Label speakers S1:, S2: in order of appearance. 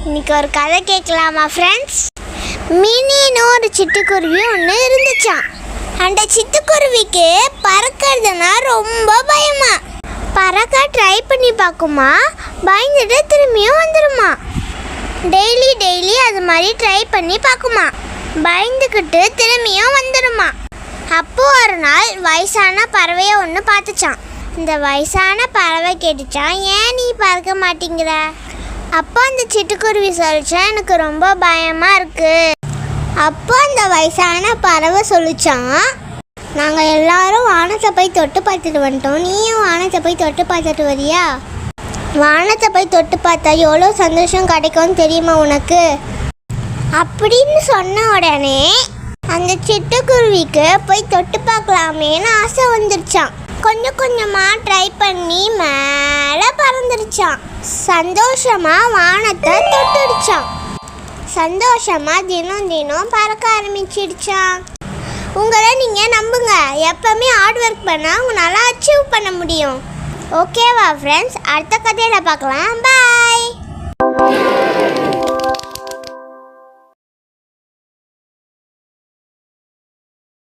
S1: இன்னைக்கு ஒரு கதை கேட்கலாமா ஃப்ரெண்ட்ஸ்? மினின்னு ஒரு சிட்டுக்குருவி ஒன்று இருந்துச்சான். அந்த சிட்டுக்குருவிக்கு பறக்கிறதுனா ரொம்ப பயமா. பறக்க ட்ரை பண்ணி பார்க்குமா, பயந்துட்டு திரும்பியும் வந்துடுமா. டெய்லி அது மாதிரி ட்ரை பண்ணி பார்க்குமா, பயந்துக்கிட்டு திரும்பியும் வந்துடுமா. அப்போ ஒரு நாள் வயசான பறவையை ஒன்று பார்த்துச்சான். இந்த வயசான பறவை கேட்டுச்சான், ஏன் நீ பறக்க மாட்டேங்கிற? அப்போ அந்த சிட்டுக்குருவி சொல்லிச்சான், எனக்கு ரொம்ப பயமாக இருக்குது. அப்போ அந்த வயசான பறவை சொல்லிச்சான், நாங்கள் எல்லாரும் வானத்தை போய் தொட்டு பார்த்துட்டு வந்துட்டோம், நீயும் வானத்தை போய் தொட்டு பார்த்துட்டு வரியா? வானத்தை போய் தொட்டு பார்த்தா எவ்வளோ சந்தோஷம் கிடைக்கும்னு தெரியுமா உனக்கு? அப்படின்னு சொன்ன உடனே அந்த சிட்டுக்குருவிக்கு போய் தொட்டு பார்க்கலாமேன்னு ஆசை வந்துருச்சான். கொஞ்சம் கொஞ்சமாக ட்ரை பண்ணி மேலே பறந்துருச்சான். சந்தோஷமாக வானத்தை தொட்டுடுச்சான். சந்தோஷமாக தினம் பறக்க ஆரம்பிச்சிடுச்சான். உங்களை நீங்கள் நம்புங்க, எப்பவுமே ஹார்ட் ஒர்க் பண்ணால் உங்களால் அச்சீவ் பண்ண முடியும். ஓகேவா ஃப்ரெண்ட்ஸ்? அடுத்த கதையில் பார்க்கலாம். பாய்.